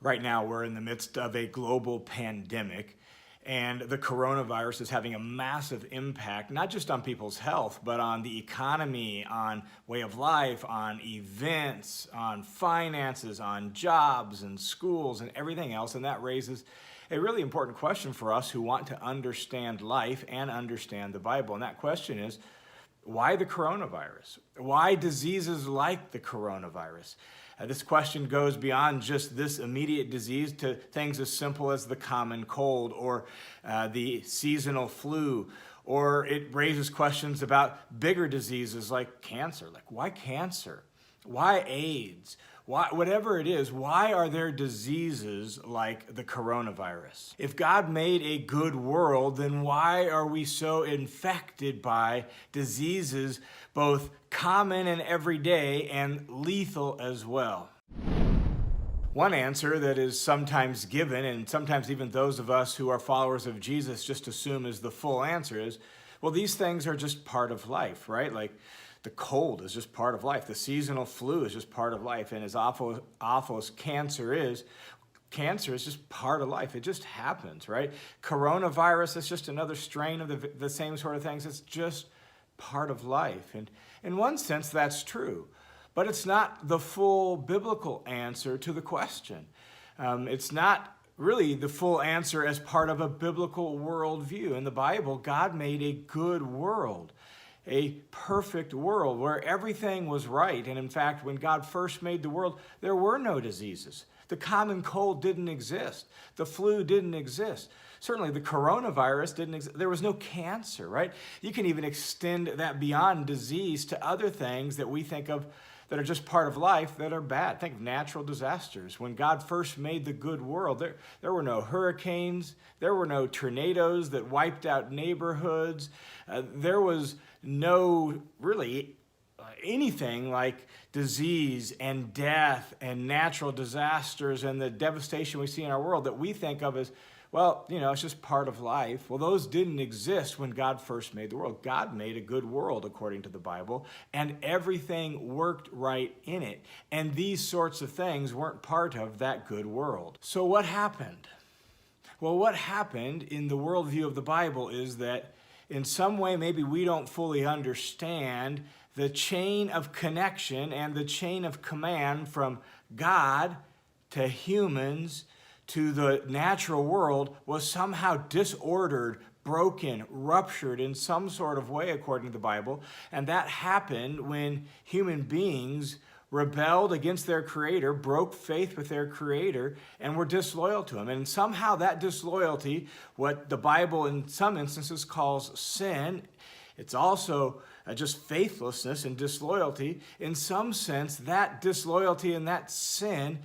Right now, we're in the midst of a global pandemic, and the coronavirus is having a massive impact, not just on people's health, but on the economy, on way of life, on events, on finances, on jobs and schools and everything else. And that raises a really important question for us who want to understand life and understand the Bible. And that question is, why the coronavirus? Why diseases like the coronavirus? This question goes beyond just this immediate disease to things as simple as the common cold or the seasonal flu, or it raises questions about bigger diseases like cancer. Like, why cancer? Why AIDS? Why, whatever it is, why are there diseases like the coronavirus? If God made a good world, then why are we so infected by diseases both common and everyday and lethal as well? One answer that is sometimes given, and sometimes even those of us who are followers of Jesus just assume is the full answer, is, well, these things are just part of life, right? Like, the cold is just part of life. The seasonal flu is just part of life. And as awful as cancer is just part of life. It just happens, right? Coronavirus is just another strain of the same sort of things. It's just part of life. And in one sense, that's true. But it's not the full biblical answer to the question. It's not really the full answer as part of a biblical worldview. In the Bible, God made a good world, a perfect world where everything was right. And in fact, when God first made the world, there were no diseases. The common cold didn't exist. The flu didn't exist. Certainly the coronavirus didn't exist. There was no cancer, right? You can even extend that beyond disease to other things that we think of that are just part of life that are bad. Think of natural disasters. When God first made the good world, there were no hurricanes, there were no tornadoes that wiped out neighborhoods, there was no really anything like disease and death and natural disasters and the devastation we see in our world that we think of as, well, it's just part of life. Well, those didn't exist when God first made the world. God made a good world, according to the Bible, and everything worked right in it. And these sorts of things weren't part of that good world. So what happened? Well, what happened in the worldview of the Bible is that in some way, maybe we don't fully understand the chain of connection and the chain of command from God to humans to the natural world was somehow disordered, broken, ruptured in some sort of way, according to the Bible. And that happened when human beings rebelled against their Creator, broke faith with their Creator, and were disloyal to Him. And somehow that disloyalty, what the Bible in some instances calls sin, it's also just faithlessness and disloyalty. In some sense, that disloyalty and that sin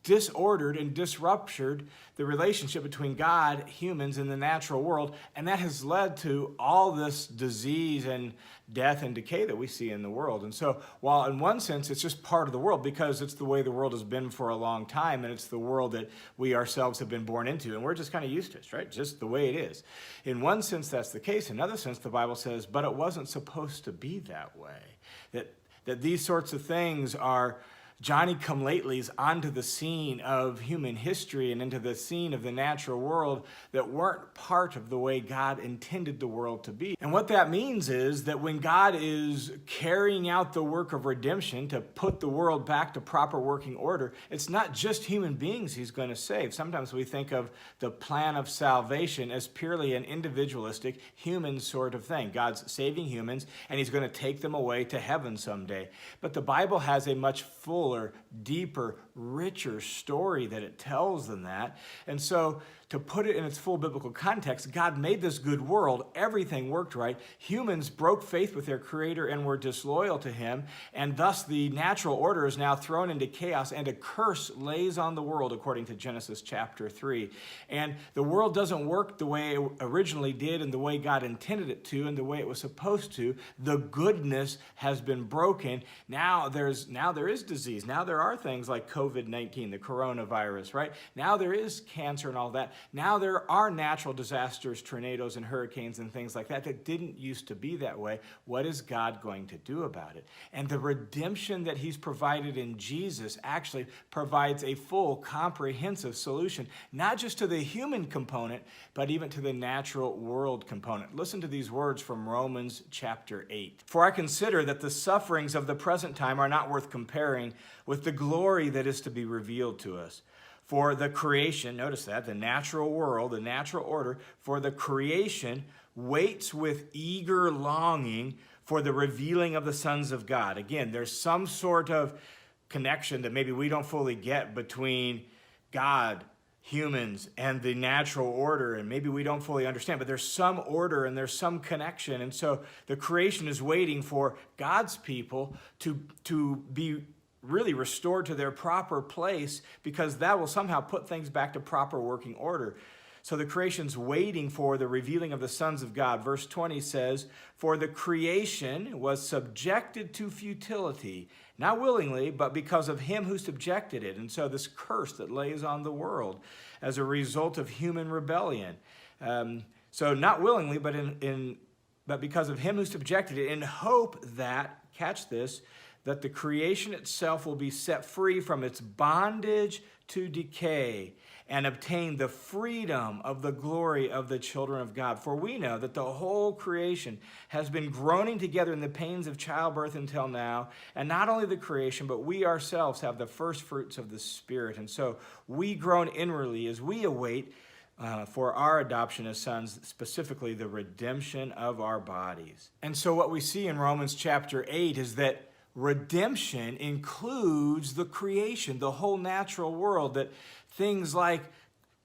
disordered and disruptured the relationship between God, humans, and the natural world, and that has led to all this disease and death and decay that we see in the world. And so, while in one sense it's just part of the world because it's the way the world has been for a long time, and it's the world that we ourselves have been born into, and we're just kind of used to it, right? Just the way it is. In one sense, that's the case. In another sense, the Bible says, but it wasn't supposed to be that way. That these sorts of things are Johnny-come-latelys onto the scene of human history and into the scene of the natural world that weren't part of the way God intended the world to be. And what that means is that when God is carrying out the work of redemption to put the world back to proper working order, it's not just human beings He's going to save. Sometimes we think of the plan of salvation as purely an individualistic, human sort of thing. God's saving humans, and He's going to take them away to heaven someday. But the Bible has a much fuller, deeper, richer story that it tells than that. And so, to put it in its full biblical context, God made this good world. Everything worked right. Humans broke faith with their Creator and were disloyal to Him, and thus the natural order is now thrown into chaos, and a curse lays on the world, according to Genesis chapter 3. And the world doesn't work the way it originally did and the way God intended it to and the way it was supposed to. The goodness has been broken. Now there is disease. Now there are things like COVID-19, the coronavirus, right? Now there is cancer and all that. now there are natural disasters, tornadoes and hurricanes and things like that that didn't used to be that way. What is God going to do about it? And the redemption that he's provided in Jesus actually provides a full, comprehensive solution, not just to the human component, but even to the natural world component. Listen to these words from Romans chapter 8. For I consider that the sufferings of the present time are not worth comparing with the glory that is to be revealed to us. For the creation, notice that, the natural world, the natural order, for the creation waits with eager longing for the revealing of the sons of God. Again, there's some sort of connection that maybe we don't fully get between God, humans, and the natural order, and maybe we don't fully understand, but there's some order and there's some connection. And so the creation is waiting for God's people to be really restored to their proper place, because that will somehow put things back to proper working order. So the creation's waiting for the revealing of the sons of God. Verse 20 says, for the creation was subjected to futility, not willingly, but because of him who subjected it. And so this curse that lays on the world as a result of human rebellion. So not willingly, but because of him who subjected it, in hope that, catch this, that the creation itself will be set free from its bondage to decay and obtain the freedom of the glory of the children of God. For we know that the whole creation has been groaning together in the pains of childbirth until now. And not only the creation, but we ourselves have the first fruits of the Spirit. And so we groan inwardly as we await for our adoption as sons, specifically the redemption of our bodies. And so what we see in Romans chapter 8 is that redemption includes the creation, the whole natural world, that things like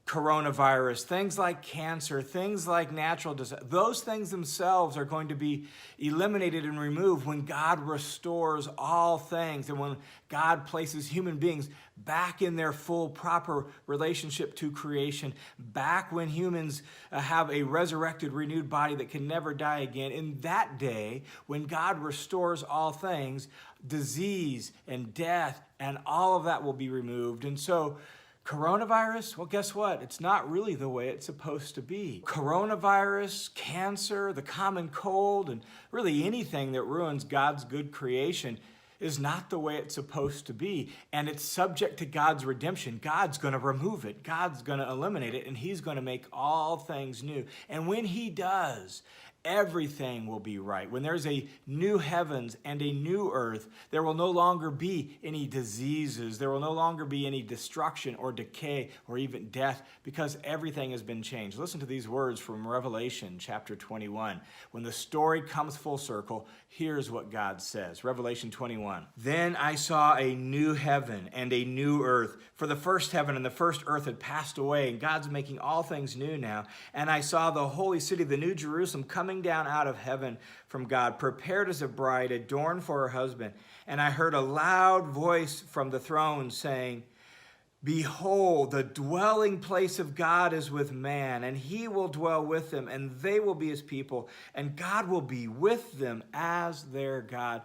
coronavirus, things like cancer, things like natural disasters, those things themselves are going to be eliminated and removed when God restores all things and when God places human beings back in their full, proper relationship to creation, back when humans have a resurrected, renewed body that can never die again. In that day, when God restores all things, disease and death and all of that will be removed. And so coronavirus, well, guess what? It's not really the way it's supposed to be. Coronavirus, cancer, the common cold, and really anything that ruins God's good creation is not the way it's supposed to be. And it's subject to God's redemption. God's going to remove it. God's going to eliminate it, and he's going to make all things new. And when he does, everything will be right. When there's a new heavens and a new earth, there will no longer be any diseases. There will no longer be any destruction or decay or even death, because everything has been changed. Listen to these words from Revelation chapter 21. When the story comes full circle, here's what God says. Revelation 21. Then I saw a new heaven and a new earth, for the first heaven and the first earth had passed away, and God's making all things new now. And I saw the holy city, the new Jerusalem, coming down out of heaven from God, prepared as a bride, adorned for her husband. And I heard a loud voice from the throne saying, behold, the dwelling place of God is with man, and he will dwell with them, and they will be his people, and God will be with them as their God.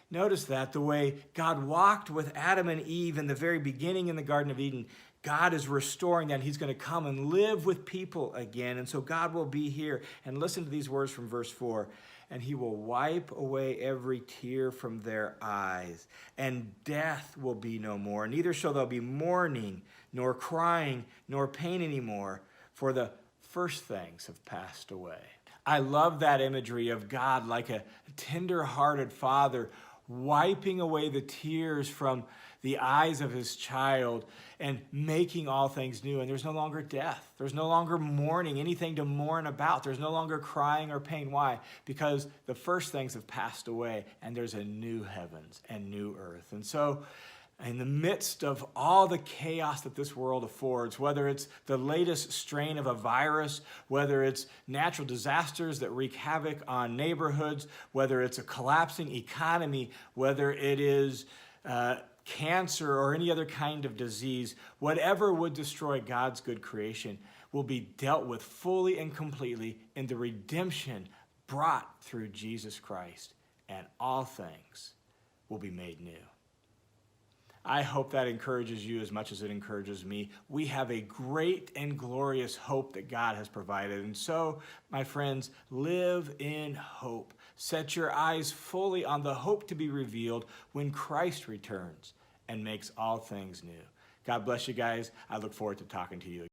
Notice that the way God walked with Adam and Eve in the very beginning in the Garden of Eden, God is restoring that. He's going to come and live with people again. And so God will be here. And listen to these words from verse 4. And he will wipe away every tear from their eyes, and death will be no more. Neither shall there be mourning, nor crying, nor pain anymore, for the first things have passed away. I love that imagery of God like a tender-hearted father wiping away the tears from the eyes of his child and making all things new. And there's no longer death. There's no longer mourning, anything to mourn about. There's no longer crying or pain. Why? Because the first things have passed away, and there's a new heavens and new earth. And so in the midst of all the chaos that this world affords, whether it's the latest strain of a virus, whether it's natural disasters that wreak havoc on neighborhoods, whether it's a collapsing economy, whether it is cancer or any other kind of disease, whatever would destroy God's good creation will be dealt with fully and completely in the redemption brought through Jesus Christ, and all things will be made new. I hope that encourages you as much as it encourages me. We have a great and glorious hope that God has provided. And so, my friends, live in hope. Set your eyes fully on the hope to be revealed when Christ returns and makes all things new. God bless you guys. I look forward to talking to you.